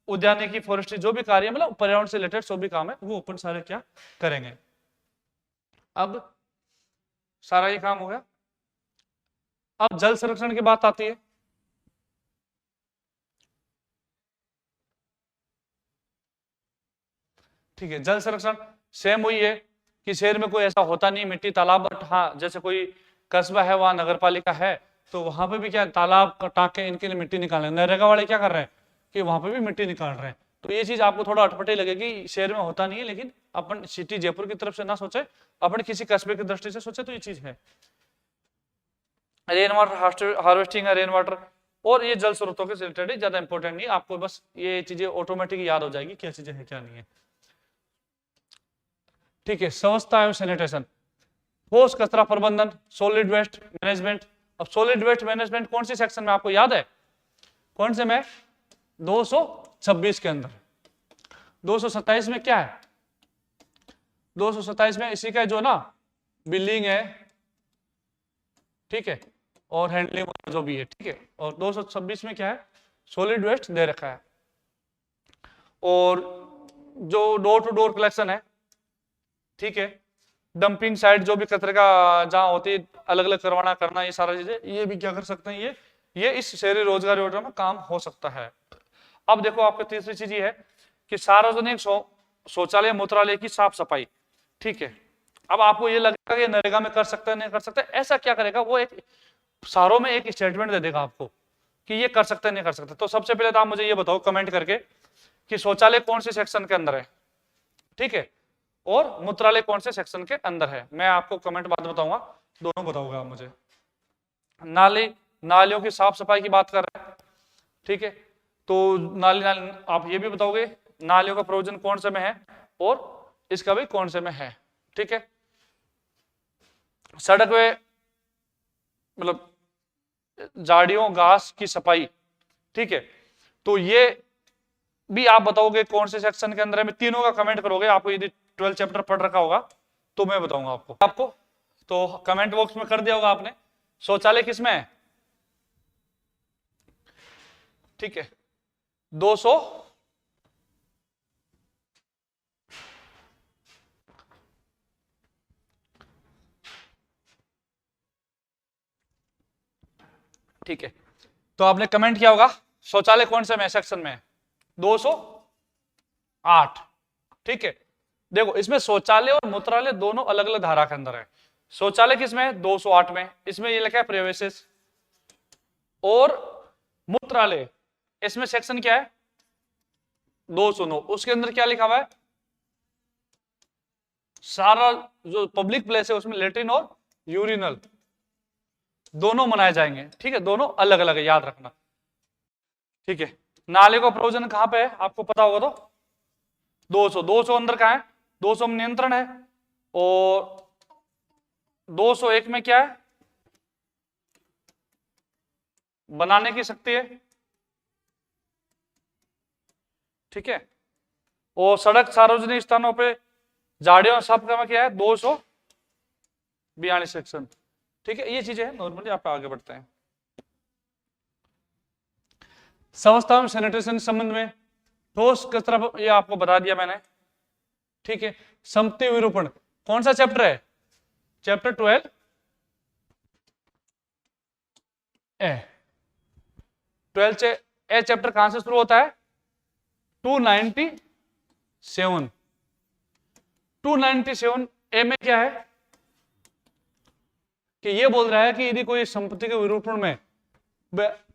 उद्यानिकी, फॉरेस्ट्री, जो भी कार्य मतलब पर्यावरण से रिलेटेड जो भी काम है वो अपन सारे क्या करेंगे। अब सारा ये काम हो गया। अब जल संरक्षण की बात आती है। ठीक है, जल संरक्षण सेम वही है कि शहर में कोई ऐसा होता नहीं मिट्टी तालाब, बट हाँ जैसे कोई कस्बा है वहां नगरपालिका है तो वहां पे भी क्या तालाब कटा के इनके लिए मिट्टी निकाल रहे हैं। नरेगा वाले क्या कर रहे हैं कि वहां पे भी मिट्टी निकाल रहे हैं। तो ये चीज आपको थोड़ा अटपटी लगेगी, शहर में होता नहीं है, लेकिन अपन सिटी जयपुर की तरफ से ना सोचे, अपन किसी कस्बे की दृष्टि से सोचे तो ये चीज है। रेन वाटर हार्वेस्टिंग है, रेन वाटर, और ये जल स्रोतों के रिलेटेड ज्यादा इंपॉर्टेंट नहीं, आपको बस ये चीजें ऑटोमेटिक याद हो जाएगी क्या चीजें हैं क्या नहीं है। ठीक है, स्वच्छता एवं सैनिटेशन, ठोस कचरा प्रबंधन, सॉलिड वेस्ट मैनेजमेंट। अब सॉलिड वेस्ट मैनेजमेंट कौन सी सेक्शन में आपको याद है, कौन से में, 226 के अंदर। 227 में क्या है, 227 में इसी का जो ना बिल्डिंग है, ठीक है, और हैंडलिंग जो भी है, ठीक है। और 226 में क्या है, सॉलिड वेस्ट दे रखा है। और जो डोर टू डोर कलेक्शन है, ठीक है, डंपिंग साइट जो भी कचरे का जहां होती है अलग अलग करवाना करना, ये सारा चीजें ये भी क्या कर सकते हैं, ये इस शहरी रोजगार योजना में काम हो सकता है। अब देखो आपको तीसरी चीज ये है कि सार्वजनिक शौचालय मूत्रालय की साफ सफाई। ठीक है, अब आपको ये लगेगा कि नरेगा में कर सकते हैं नहीं कर सकते, ऐसा क्या करेगा वो, एक शहरों में एक स्टेटमेंट दे देगा आपको कि ये कर सकते हैं नहीं कर सकते। तो सबसे पहले तो आप मुझे ये बताओ कमेंट करके कि शौचालय कौन से सेक्शन के अंदर है, ठीक है, और मूत्रालय कौन से सेक्शन के अंदर है। मैं आपको कमेंट बाद बताऊंगा, दोनों बताओगे आप मुझे। नालियों की साफ सफाई की बात कर रहे हैं, ठीक है, तो नाली आप ये भी बताओगे नालियों का प्रोविजन कौन से में है और इसका भी कौन से में है। ठीक है, सड़क पे मतलब झाड़ियों घास की सफाई, ठीक है, तो ये भी आप बताओगे कौन से सेक्शन के अंदर है। तीनों का कमेंट करोगे, आपको यदि 12 चैप्टर पढ़ रखा होगा तो मैं बताऊंगा आपको तो कमेंट बॉक्स में कर दिया होगा आपने। शौचालय किसमें है, ठीक है, 200 ठीक है, तो आपने कमेंट किया होगा शौचालय कौन से में सेक्शन में है, 208। ठीक है, देखो इसमें शौचालय और मूत्रालय दोनों अलग अलग धारा के अंदर है। शौचालय किसमें है, 208 में, इसमें ये लिखा है प्रेवेसिस। और मूत्रालय इसमें सेक्शन क्या है, 209, उसके अंदर क्या लिखा हुआ है, सारा जो पब्लिक प्लेस है उसमें लेट्रिन और यूरिनल दोनों मनाए जाएंगे। ठीक है, दोनों अलग अलग है, याद रखना। ठीक है, नाले का प्रोविजन कहां पे है आपको पता होगा तो 200 अंदर का है, 200 में नियंत्रण है, और 201 में क्या है, बनाने की शक्ति है। ठीक है, और सड़क सार्वजनिक स्थानों पे झाड़ियों सब का क्या है, 242 सेक्शन। ठीक है, ये चीजें हैं नॉर्मली, आप आगे बढ़ते हैं। स्वच्छता में सैनिटेशन संबंध में ठोस कचरा ये आपको बता दिया मैंने। ठीक है, संपत्ति विरूपण कौन सा चैप्टर है, चैप्टर 12 ए। 12 ए चैप्टर कहां से शुरू होता है, 297। 297 ए में क्या है कि ये बोल रहा है कि यदि कोई संपत्ति के विरूपण में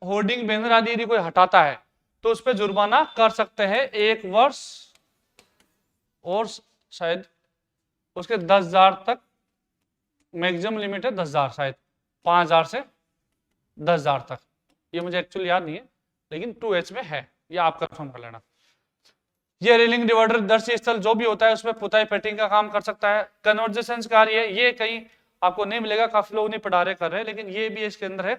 होर्डिंग बैनर आदि यदि कोई हटाता है तो उस पर जुर्माना कर सकते हैं 1 वर्ष और शायद उसके 10,000 तक मैक्सिमम लिमिट है 10,000, शायद 5,000 से 10,000 तक, ये मुझे एक्चुअली याद नहीं है लेकिन 2H में है, ये आप कंफर्म कर लेना। ये रेलिंग डिवाइडर दर्शी स्थल जो भी होता है उसमें पुताई पेटिंग का काम कर सकता है। कन्वर्जेशन कार्य ये कहीं आपको नहीं मिलेगा, काफी लोग नहीं पढ़ा रहे कर रहे हैं, लेकिन ये भी इसके अंदर है।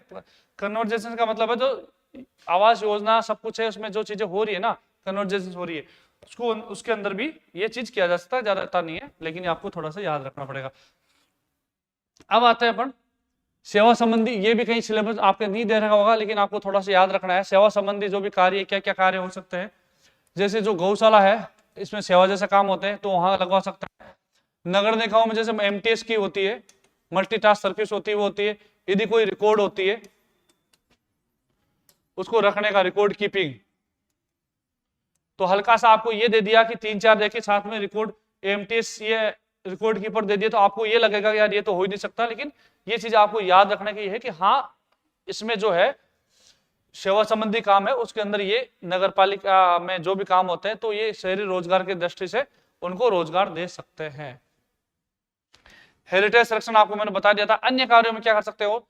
कन्वर्जेशन का मतलब है जो आवास योजना सब कुछ है उसमें जो चीजें हो रही है ना, कन्वर्जेशन हो रही है उसको, उसके अंदर भी ये चीज किया जा सकता है, ज्यादा नहीं है लेकिन आपको थोड़ा सा याद रखना पड़ेगा। अब आते हैं अपन सेवा संबंधी, ये भी कहीं सिलेबस आपके नहीं दे रखा होगा लेकिन आपको थोड़ा सा याद रखना है। सेवा संबंधी जो भी कार्य, क्या क्या कार्य हो सकते हैं, जैसे जो गौशाला है इसमें सेवा जैसे काम होते हैं तो वहां लगवा सकता है। नगर निकायों में जैसे MTS की होती है, मल्टीटास्क सर्विस होती है, वो होती है। यदि कोई रिकॉर्ड होती है उसको रखने का, रिकॉर्ड कीपिंग, तो हल्का सा आपको ये दे दिया कि 3-4 देखिए साथ में रिकॉर्ड MTS ये रिकॉर्ड कीपर दे दिया तो आपको ये लगेगा कि यार ये तो हो ही नहीं सकता, लेकिन ये चीज आपको याद रखने की है कि हाँ इसमें जो है सेवा संबंधी काम है उसके अंदर ये नगर पालिका में जो भी काम होते हैं तो ये शहरी रोजगार की दृष्टि से उनको रोजगार दे सकते हैं। हेरिटेज संरक्षण आपको मैंने बता दिया था। अन्य कार्यों में क्या कर सकते हो,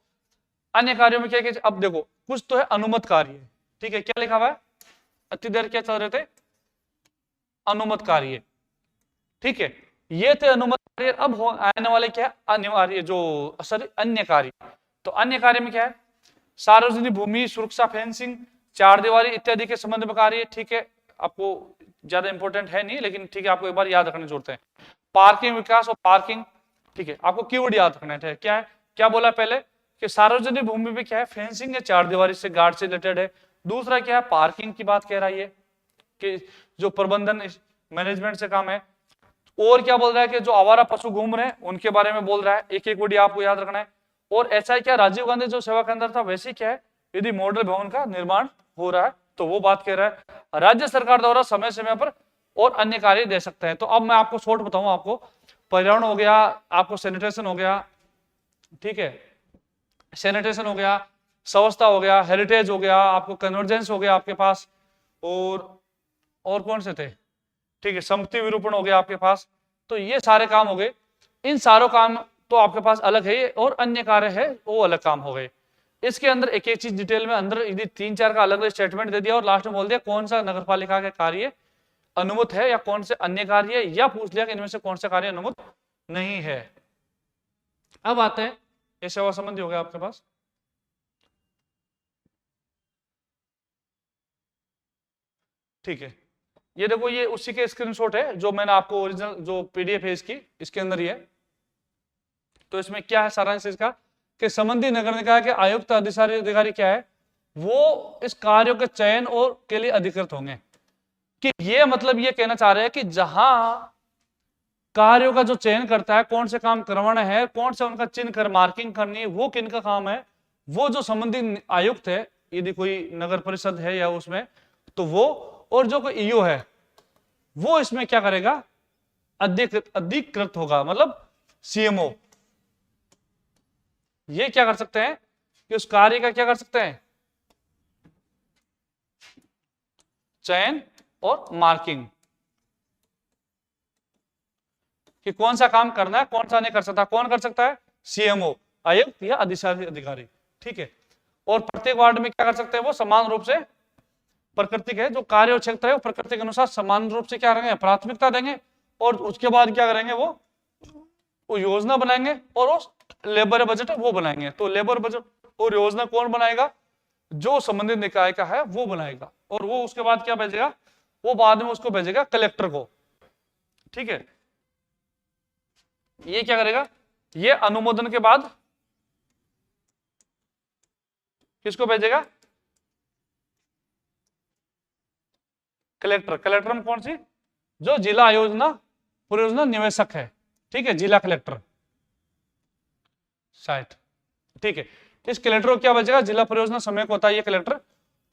अन्य कार्यों में क्या कि अब देखो कुछ तो है अनुमत कार्य, ठीक है, क्या लिखा हुआ है, अति देर क्या चल रहे थे, अनुमत कार्य, ठीक है, ये थे अनुमत कार्य। अब आने वाले क्या है, अनिवार्य जो सॉरी अन्य कार्य। तो अन्य कार्य में क्या है, सार्वजनिक भूमि सुरक्षा, फेंसिंग, चार दीवारी इत्यादि के संबंध में कार्य, ठीक है, आपको ज्यादा इंपॉर्टेंट है नहीं लेकिन ठीक है आपको एक बार याद रखने की जरूरत है। पार्किंग विकास और पार्किंग, ठीक है, आपको कीवर्ड याद रखना है। क्या है, क्या बोला पहले कि सार्वजनिक भूमि पे क्या है, फेंसिंग है, चार दीवारी से गार्ड से रिलेटेड है। दूसरा क्या है, पार्किंग की बात कह रहा है कि जो प्रबंधन मैनेजमेंट से काम है। और क्या बोल रहा है कि जो आवारा पशु घूम रहे हैं उनके बारे में बोल रहा है, एक एक वर्ड आपको याद रखना है। और ऐसा क्या, राजीव गांधी जो सेवा केंद्र था वैसे क्या है, यदि मॉडल भवन का निर्माण हो रहा है तो वो बात कह रहा है। राज्य सरकार द्वारा समय समय पर और अन्य कार्य दे सकते हैं। तो अब मैं आपको शॉर्ट बताऊं, आपको पर्यावरण हो गया, आपको सैनिटेशन हो गया, ठीक है, सैनिटेशन हो गया, स्वच्छता हो गया, हेरिटेज हो गया, आपको कन्वर्जेंस हो गया आपके पास, और कौन से थे, ठीक है, संपत्ति विरूपण हो गया आपके पास। तो ये सारे काम हो गए, इन सारों काम तो आपके पास अलग है और अन्य कार्य है वो अलग काम हो गए। इसके अंदर एक एक चीज डिटेल में अंदर यदि 3-4 का अलग अलग स्टेटमेंट दे दिया और लास्ट में बोल दिया कौन सा नगरपालिका के कार्य अनुमत है या कौन से अन्य कार्य है, या पूछ लिया कि इनमें से कौन से कार्य अनुमत नहीं है। अब आते हैं, ये सेवा संबंधी हो गया आपके पास। ठीक है, ये देखो ये उसी के स्क्रीनशॉट है जो मैंने आपको ओरिजिनल जो PDF है इसकी, इसके अंदर ही है। तो इसमें क्या है सारांश इसका कि संबंधी नगर निकाय के आयुक्त अधिकारी क्या है, वो इस कार्यों के चयन और के लिए अधिकृत होंगे। कि ये मतलब ये कहना चाह रहे हैं कि जहां कार्यों का जो चयन करता है, कौन से काम करवाना है, कौन से उनका चिन्ह कर मार्किंग करनी है, वो किन का काम है, वो जो संबंधित आयुक्त है, यदि कोई नगर परिषद है या उसमें, तो वो, और जो कोई ईओ है वो इसमें क्या करेगा, अधिकृत होगा, मतलब CMO। ये क्या कर सकते हैं कि उस कार्य का क्या कर सकते हैं, चयन और मार्किंग, कि कौन सा काम करना है कौन सा नहीं कर सकता। कौन कर सकता है, CMO, आयुक्त या अधिकारी, ठीक है। और प्रत्येक वार्ड में क्या कर सकते हैं, वो समान रूप से प्रकृति के जो कार्य और क्षेत्र है वो प्रकृति के अनुसार समान रूप से क्या करेंगे, प्राथमिकता देंगे, और उसके बाद क्या करेंगे, वो योजना बनाएंगे और वो लेबर बजट वो बनाएंगे। तो लेबर बजट और योजना कौन बनाएगा, जो संबंधित निकाय का है वो बनाएगा, और वो उसके बाद क्या भेजेगा, वो बाद में उसको भेजेगा कलेक्टर को, ठीक है। ये क्या करेगा, ये अनुमोदन के बाद किसको भेजेगा, कलेक्टर। कलेक्टर में कौन सी, जो जिला आयोजना परियोजना निवेशक है, ठीक है, जिला कलेक्टर शायद, ठीक है। इस कलेक्टर को क्या बचेगा, जिला परियोजना समय को होता है ये कलेक्टर,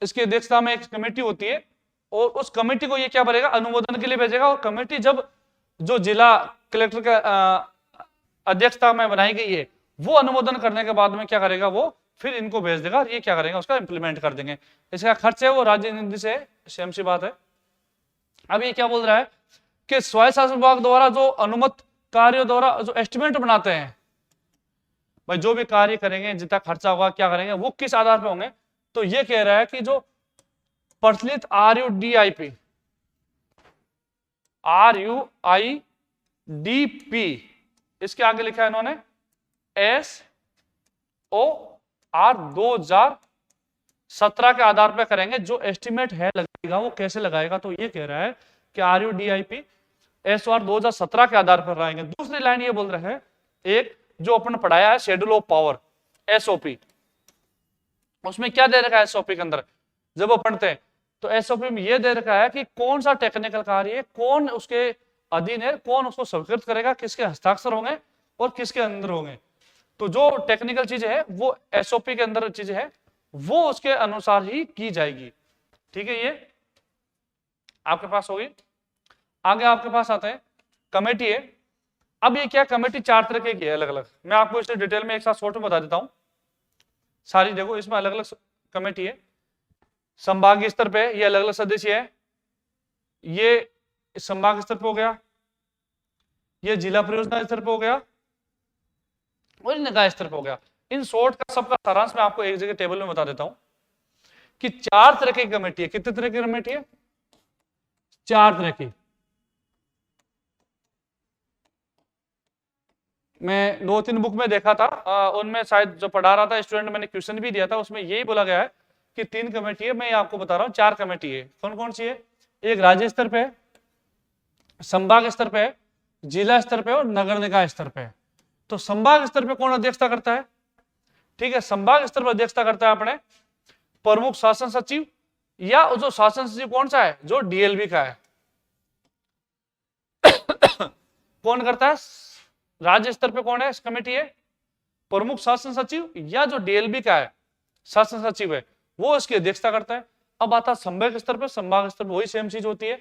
इसकी अध्यक्षता में एक कमेटी होती है, और उस कमेटी को ये क्या करेगा, अनुमोदन के लिए भेजेगा। और कमेटी जब जो जिला कलेक्टर का अध्यक्षता में बनाई गई है, वो अनुमोदन करने के बाद में क्या करेगा, वो फिर इनको भेज देगा और ये क्या करेंगे, उसका इंप्लीमेंट कर देंगे। इसका खर्च है वो राज्य निधि से, सेम सी बात है। अब ये क्या बोल रहा है कि स्वायत्त शासन विभाग द्वारा जो अनुमत कार्यों द्वारा जो एस्टिमेट बनाते हैं, भाई जो भी कार्य करेंगे, जितना खर्चा होगा, क्या करेंगे, वो किस आधार पर होंगे, तो ये कह रहा है कि जो प्रचलित RUDIP इसके आगे लिखा है इन्होंने SOR 2017 के आधार पर करेंगे। जो एस्टिमेट है लगेगा वो कैसे लगाएगा, तो ये कह रहा है कि RUDIP SOR 2017 के आधार पर लगाएंगे। दूसरी लाइन ये बोल रहा है, एक जो अपन पढ़ाया है शेड्यूल ऑफ पावर SOP, उसमें क्या दे रखा है SOP के अंदर, जब वो पढ़ते हैं तो SOP में ये दे रखा है कि कौन सा टेक्निकल कार्य है, कौन उसके अधीन है, कौन उसको स्वीकृत करेगा, किसके हस्ताक्षर होंगे और किसके अंदर होंगे। तो जो टेक्निकल चीजें है वो SOP के अंदर चीजें है वो उसके अनुसार ही की जाएगी। ठीक है, ये आपके पास होगी। आगे आपके पास आता है कमेटी है। अब ये क्या, कमेटी 4 तरह की है अलग अलग, मैं आपको इसे डिटेल में एक साथ शॉर्ट में बता देता हूं सारी। देखो इसमें अलग अलग कमेटी है। संभागीय स्तर पे ये अलग अलग सदस्य है, ये संभाग स्तर पे हो गया, ये जिला परियोजना स्तर पे हो गया और निकाय स्तर पे हो गया। इन शॉर्ट का सबका सारांश मैं आपको एक जगह टेबल में बता देता हूं कि 4 तरह की कमेटी है। कितने तरह की कमेटी है, 4 तरह की। मैं 2-3 बुक में देखा था, उनमें शायद जो पढ़ा रहा था स्टूडेंट, मैंने क्वेश्चन भी दिया था, उसमें यही बोला गया है कि 3 कमेटी है। मैं आपको बता रहा हूं 4 कमेटी है। कौन कौन सी है, एक राज्य स्तर पे, संभाग स्तर पे, जिला स्तर पे और नगर निकाय स्तर पे। तो संभाग स्तर पे कौन अध्यक्षता करता है, ठीक है, संभाग स्तर पर अध्यक्षता करता है अपने प्रमुख शासन सचिव, या जो शासन सचिव कौन सा है, जो DLB का है। कौन करता है, राज्य स्तर पे कौन है, कमेटी है प्रमुख शासन सचिव, या जो DLB का है शासन सचिव है वो इसकी अध्यक्षता करता है। अब आता है संभाग स्तर पे, संभाग स्तर पे वही सेम चीज होती है।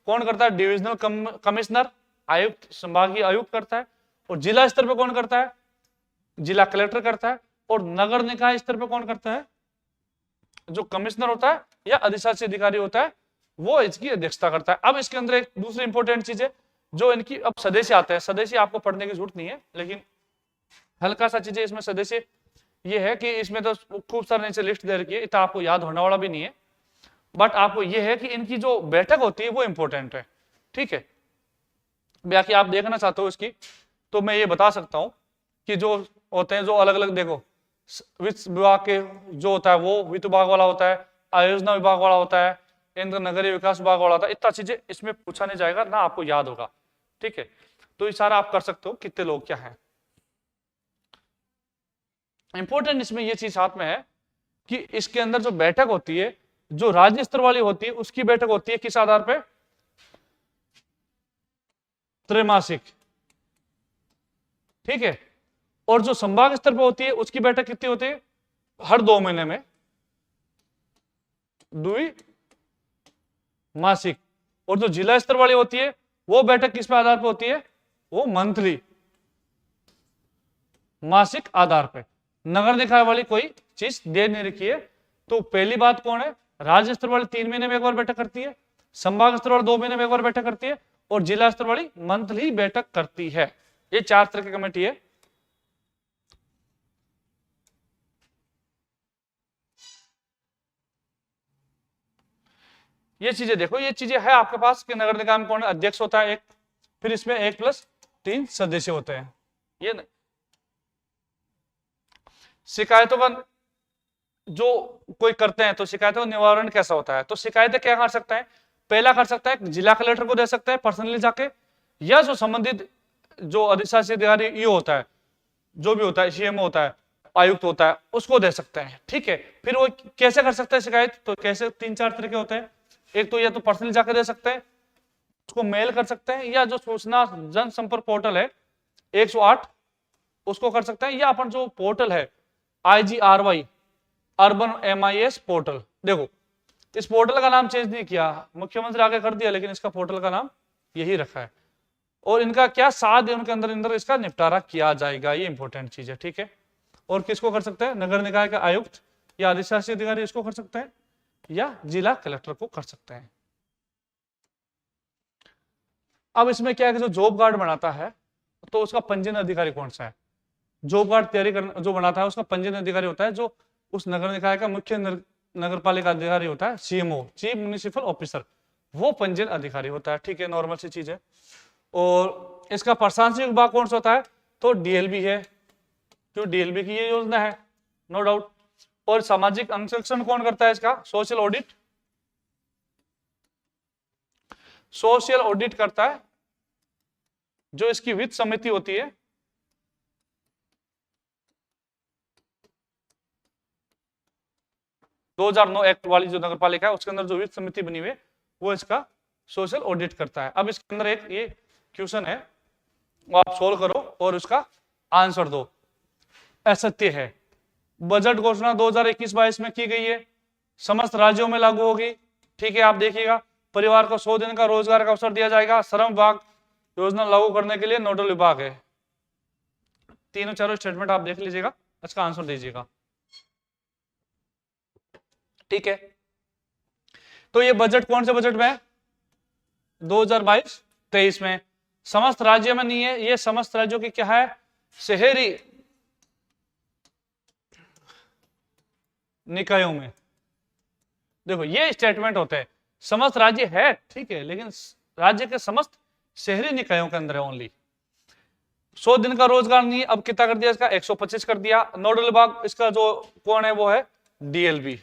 कौन करता है, डिविजनल कमिश्नर, आयुक्त, संभागीय आयुक्त करता है। और जिला स्तर पे कौन करता है, जिला कलेक्टर करता है। और नगर निकाय स्तर पे कौन करता है, जो कमिश्नर होता है या अधिशासी अधिकारी होता है वो इसकी अध्यक्षता करता है। अब इसके अंदर एक दूसरी इंपॉर्टेंट चीज है जो इनकी, अब सदस्य आते हैं। सदस्य आपको पढ़ने की जरूरत नहीं है, लेकिन हल्का सा चीजें इसमें सदस्य ये है कि इसमें तो खूब सारे नीचे लिस्ट दे रखी है, इतना आपको याद होने वाला भी नहीं है, बट आपको ये है कि इनकी जो बैठक होती है वो इंपॉर्टेंट है। ठीक है, बाकी आप देखना चाहते हो इसकी, तो मैं ये बता सकता हूं कि जो होते हैं, जो अलग अलग, देखो वित्त विभाग के जो होता है वो वित्त विभाग वाला होता है, आयोजना विभाग वाला होता है, केंद्र नगरीय विकास विभाग वाला होता है। इतना चीजें इसमें पूछा नहीं जाएगा ना, आपको याद होगा। ठीक है, तो इशारा आप कर सकते हो कितने लोग क्या है। इंपॉर्टेंट इसमें ये चीज साथ में है कि इसके अंदर जो बैठक होती है, जो राज्य स्तर वाली होती है उसकी बैठक होती है किस आधार पे, त्रैमासिक। ठीक है, और जो संभाग स्तर पे होती है उसकी बैठक कितनी होती है, हर 2 महीने में, द्विमासिक। और जो जिला स्तर वाली होती है वो बैठक किस पे आधार पे होती है, वो मंथली, मासिक आधार पे। नगर निकाय वाली कोई चीज दे नहीं रखी है। तो पहली बात कौन है, राज्य स्तर वाली 3 महीने में एक बार बैठक करती है, संभाग स्तर वाली 2 महीने में एक बार बैठक करती है, और जिला स्तर वाली मंथली बैठक करती है। ये 4 तरह की कमेटी है। ये चीजें देखो, ये चीजें है आपके पास कि नगर निगम में कौन अध्यक्ष होता है, एक, फिर इसमें 1+3 सदस्य होते हैं। ये शिकायतों का जो कोई करते हैं तो शिकायतों का निवारण कैसा होता है, तो शिकायतें क्या कर सकता है, पहला कर सकता है जिला कलेक्टर को दे सकता है पर्सनली जाके, या जो संबंधित जो अधिशासी अधिकारी ये होता है, जो भी होता है, CM होता है, आयुक्त होता है, उसको दे सकते हैं। ठीक है, फिर वो कैसे कर सकता है शिकायत, तो कैसे 3-4 तरीके होते हैं। एक तो या तो पर्सनली जाकर दे सकते हैं, उसको मेल कर सकते हैं, या जो सूचना जनसंपर्क पोर्टल है 108 उसको कर सकते हैं, या अपन जो पोर्टल है IGRY अर्बन MIS पोर्टल, देखो इस पोर्टल का नाम चेंज नहीं किया, मुख्यमंत्री आगे कर दिया, लेकिन इसका पोर्टल का नाम यही रखा है और इनका क्या 7 दिनों के अंदर अंदर इसका निपटारा किया जाएगा, ये इंपॉर्टेंट चीज है, ठीक है। और किसको कर सकते हैं, नगर निकाय का आयुक्त या अधिशासी अधिकारी इसको कर सकते हैं, या जिला कलेक्टर को कर सकते हैं। अब इसमें क्या है कि जो जॉब कार्ड बनाता है तो उसका पंजीयन अधिकारी कौन सा है, जॉब कार्ड तैयारी करना जो बनाता है उसका पंजीयन अधिकारी होता है जो उस नगर निकाय का मुख्य नगर पालिका अधिकारी होता है, सीएमओ, चीफ म्युनिसिपल ऑफिसर, वो पंजीयन अधिकारी होता है, ठीक है, नॉर्मल सी चीज है। और इसका प्रशासनिक विभाग कौन सा होता है, तो डीएलबी है, क्यों डीएलबी की ये योजना है, नो डाउट। और सामाजिक अनुशासन कौन करता है इसका, सोशल ऑडिट, सोशल ऑडिट करता है जो इसकी वित्त समिति होती है, दो 2009 एक्ट वाली जो नगर पालिका है उसके अंदर जो वित्त समिति बनी हुई है वो इसका सोशल ऑडिट करता है। अब इसके अंदर एक ये क्वेश्चन है, वो आप सोल्व करो और उसका आंसर दो। असत्य है, बजट घोषणा 2021-22 में की गई है, समस्त राज्यों में लागू होगी, ठीक है, आप देखिएगा। परिवार को 100 दिन का रोजगार का अवसर दिया जाएगा, श्रम विभाग योजना लागू करने के लिए नोडल विभाग है। तीनों चारों स्टेटमेंट आप देख लीजिएगा, इसका आंसर दीजिएगा, ठीक है। तो ये बजट कौन से बजट में है, 2022-23 में। समस्त राज्य में नहीं है, ये समस्त राज्यों की क्या है, शहरी निकायों में। देखो ये स्टेटमेंट होते हैं, समस्त राज्य है ठीक है, लेकिन राज्य के समस्त शहरी निकायों के अंदर है ओनली। 100 दिन का रोजगार नहीं है, अब कितना कर दिया इसका, 125 कर दिया। नोडल विभाग इसका जो कौन है वो है डीएलबी,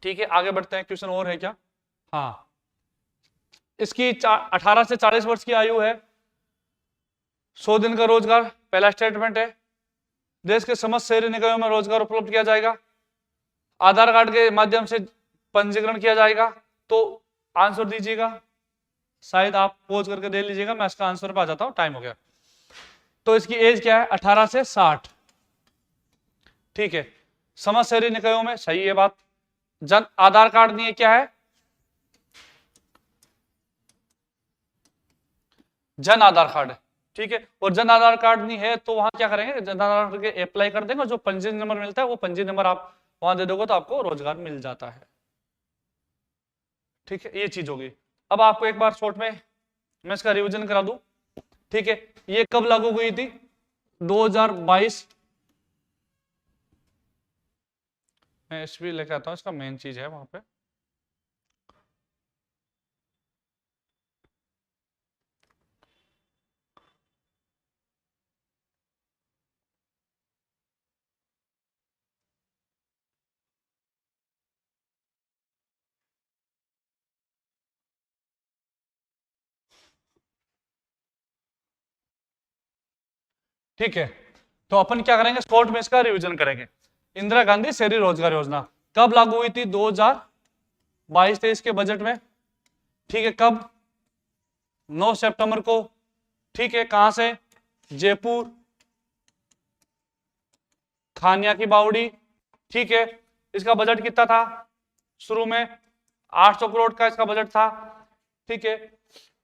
ठीक है। आगे बढ़ते हैं, क्वेश्चन और है क्या, हाँ, इसकी 18 से 40 वर्ष की आयु है, 100 दिन का रोजगार पहला स्टेटमेंट है, देश के समस्त शहरी निकायों में रोजगार उपलब्ध किया जाएगा, आधार कार्ड के माध्यम से पंजीकरण किया जाएगा। तो आंसर दीजिएगा, शायद आप पोज करके दे लीजिएगा, मैं इसका आंसर पे आ जाता हूं, टाइम हो गया। तो इसकी एज क्या है, 18 से 60, ठीक है। समस्त शहरी निकायों में, सही है बात। जन आधार कार्ड नहीं है, क्या है, जन आधार कार्ड है, ठीक है। और जन आधार कार्ड नहीं है तो वहां क्या करेंगे, जन आधार कार्ड के अप्लाई कर देंगे, जो पंजीयन नंबर मिलता है वो पंजीयन नंबर आप वहां दे दोगे तो आपको रोजगार मिल जाता है, ठीक है, ये चीज होगी। अब आपको एक बार शॉर्ट में मैं इसका रिवीजन करा दूं, ठीक है। ये कब लागू हुई थी, 2022, मैं इस भी लेकर आता हूं, इसका मेन चीज है वहां पे, ठीक है। तो अपन क्या करेंगे, शॉर्ट में इसका रिवीजन करेंगे। इंदिरा गांधी शहरी रोजगार योजना कब लागू हुई थी, 2022-23 के बजट में, ठीक है। कब, 9 सितंबर को, ठीक है। कहां से, जयपुर, खानिया की बावड़ी, ठीक है। इसका बजट कितना था, शुरू में 800 करोड़ का इसका बजट था, ठीक है।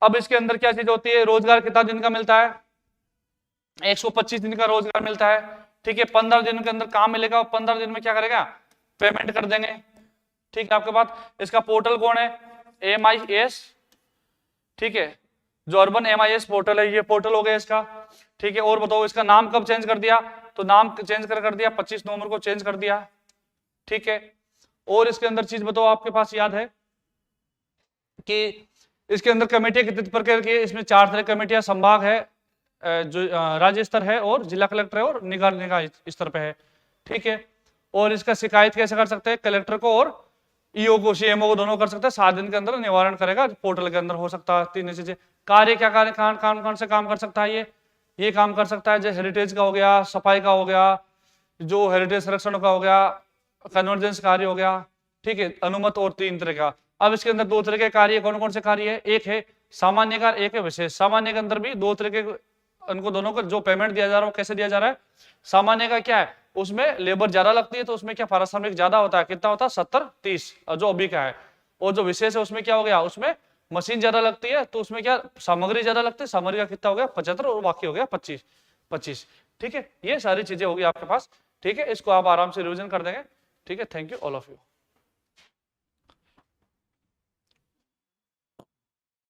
अब इसके अंदर क्या चीज होती है, रोजगार कितना दिन का मिलता है, 125 दिन का रोजगार मिलता है, ठीक है। 15 दिन के अंदर काम मिलेगा, 15 दिन में क्या करेगा, पेमेंट कर देंगे, ठीक है। आपके पास इसका पोर्टल कौन है, MIS, ठीक है, जो अर्बन MIS पोर्टल है, ये पोर्टल हो गया इसका, ठीक है। और बताओ इसका नाम कब चेंज कर दिया, तो नाम चेंज कर दिया 25 नवंबर को चेंज कर दिया, ठीक है। और इसके अंदर चीज बताओ, आपके पास याद है कि इसके अंदर कमेटियां कितने प्रकार की है, इसमें 4 तरह कमेटियां, संभाग है, जो राज्य स्तर है, और जिला कलेक्टर है, और निगम स्तर पे है, ठीक है। और इसका शिकायत कैसे कर सकते हैं, कलेक्टर को और ईओ को, सीएमओ को, दोनों कर सकते हैं, 7 दिन के अंदर निवारण करेगा, पोर्टल के अंदर हो सकता है। 3 चीजें, कार्य क्या कार्य कौन से काम कर सकता है, ये काम कर सकता है, जैसे हेरिटेज का हो गया, सफाई का हो गया, जो हेरिटेज संरक्षण का हो गया, कन्वर्जेंस कार्य हो गया, ठीक है, अनुमत, और 3 तरह का। अब इसके अंदर 2 तरह के कार्य, कौन कौन से कार्य है, एक है सामान्य कार्य, एक है विशेष। सामान्य के अंदर भी 2 तरह के, उनको दोनों को जो पेमेंट दिया जा रहा है वो कैसे दिया जा रहा है, सामान्य का क्या है, उसमें लेबर ज्यादा लगती है तो उसमें क्या पारिश्रमिक ज्यादा होता है, कितना होता है, 70-30, जो अभी का है। और जो विशेष है उसमें क्या हो गया, उसमें मशीन ज्यादा लगती है तो उसमें क्या सामग्री ज्यादा लगती है, सामग्री का कितना हो गया 75 और बाकी हो गया 25। ठीक है, ये सारी चीजें होगी आपके पास। ठीक है, इसको आप आराम से रिविजन कर देंगे। ठीक है, thank you all of you.